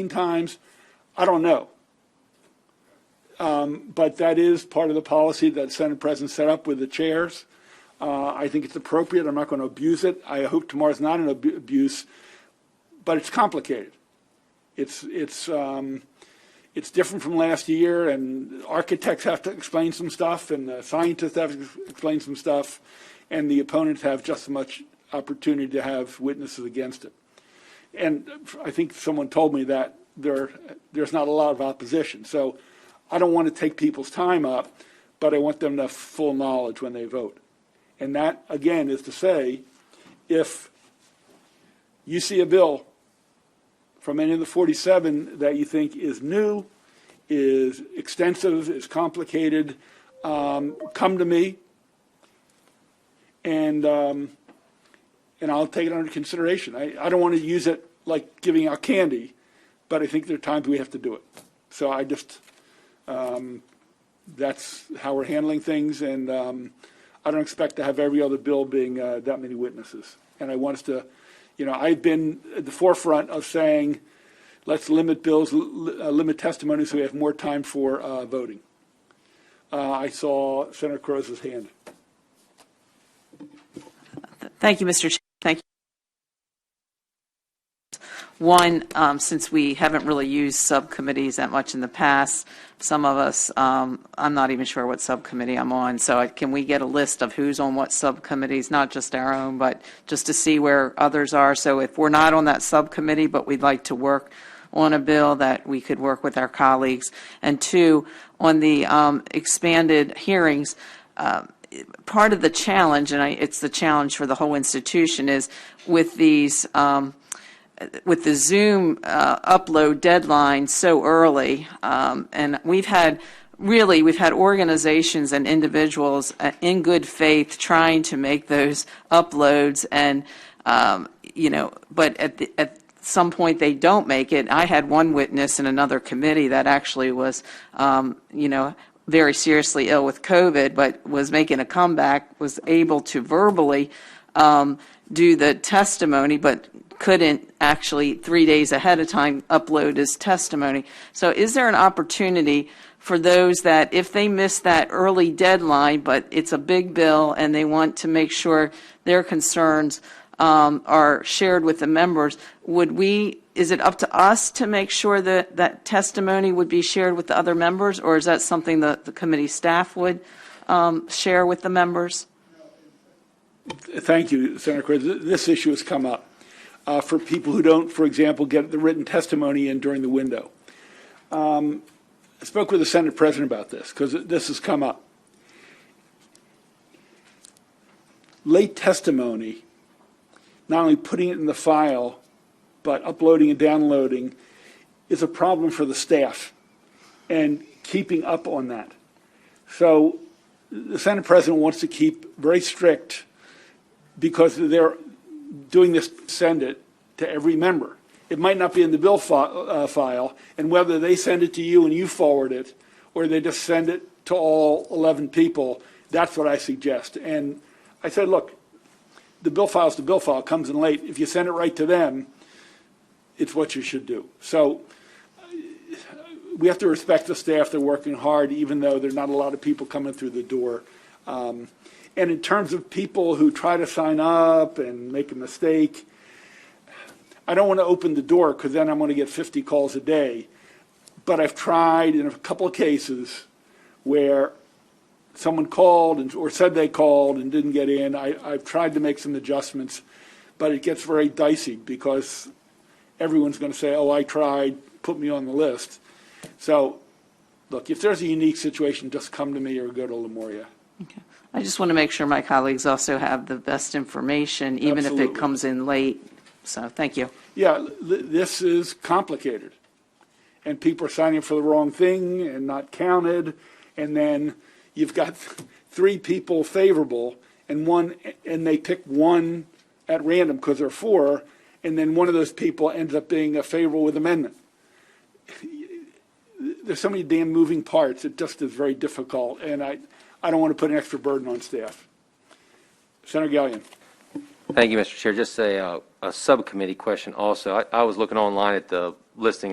times, I don't know. But that is part of the policy that Senate President set up with the chairs. I think it's appropriate. I'm not going to abuse it. I hope tomorrow's not an abuse, but it's complicated. It's different from last year, and architects have to explain some stuff, and scientists have to explain some stuff, and the opponents have just as much opportunity to have witnesses against it. And I think someone told me that there's not a lot of opposition. So I don't want to take people's time up, but I want them to have full knowledge when they vote. And that, again, is to say, if you see a bill from any of the 47 that you think is new, is extensive, is complicated, come to me, and I'll take it under consideration. I don't want to use it like giving out candy, but I think there are times we have to do it. So I just, that's how we're handling things, and I don't expect to have every other bill being that many witnesses. And I want us to, I've been at the forefront of saying, let's limit bills, limit testimony so we have more time for voting. I saw Senator Croz's hand. Thank you, Mr. Chair. Thank you. One, since we haven't really used subcommittees that much in the past, some of us, I'm not even sure what subcommittee I'm on, so can we get a list of who's on what subcommittees, not just our own, but just to see where others are? So if we're not on that subcommittee, but we'd like to work on a bill, that we could work with our colleagues. And two, on the expanded hearings, part of the challenge, and it's the challenge for the whole institution, is with these with the Zoom upload deadline so early, and we've had organizations and individuals in good faith trying to make those uploads, and but at some point they don't make it. I had one witness in another committee that actually was very seriously ill with COVID, but was making a comeback, was able to verbally do the testimony, but couldn't actually 3 days ahead of time upload his testimony. So is there an opportunity for those that, if they miss that early deadline, but it's a big bill and they want to make sure their concerns are shared with the members, is it up to us to make sure that that testimony would be shared with the other members, or is that something that the committee staff would share with the members? Thank you, Senator Cruz. This issue has come up for people who don't, for example, get the written testimony in during the window. I spoke with the Senate President about this because this has come up. Late testimony, not only putting it in the file, but uploading and downloading, is a problem for the staff and keeping up on that. So the Senate President wants to keep very strict, because they're doing this, send it to every member. It might not be in the bill file, and whether they send it to you and you forward it, or they just send it to all 11 people, that's what I suggest. And I said, look, the bill file is the bill file, it comes in late. If you send it right to them, it's what you should do. So we have to respect the staff. They're working hard, even though there are not a lot of people coming through the door. And in terms of people who try to sign up and make a mistake, I don't want to open the door, because then I'm going to get 50 calls a day. But I've tried in a couple of cases where someone called or said they called and didn't get in. I've tried to make some adjustments, but it gets very dicey, because everyone's going to say, oh, I tried, put me on the list. So, look, if there's a unique situation, just come to me or go to Lemuria. Okay. I just want to make sure my colleagues also have the best information, even Absolutely. if it comes in late. So thank you. Yeah, this is complicated. And people are signing up for the wrong thing and not counted. And then you've got 3 people favorable, and they pick one at random because there are 4, and then one of those people ends up being favorable with amendment. There's so many damn moving parts. It just is very difficult. And I don't want to put an extra burden on staff. Senator Gallion. Thank you, Mr. Chair. Just a subcommittee question also. I was looking online at the listing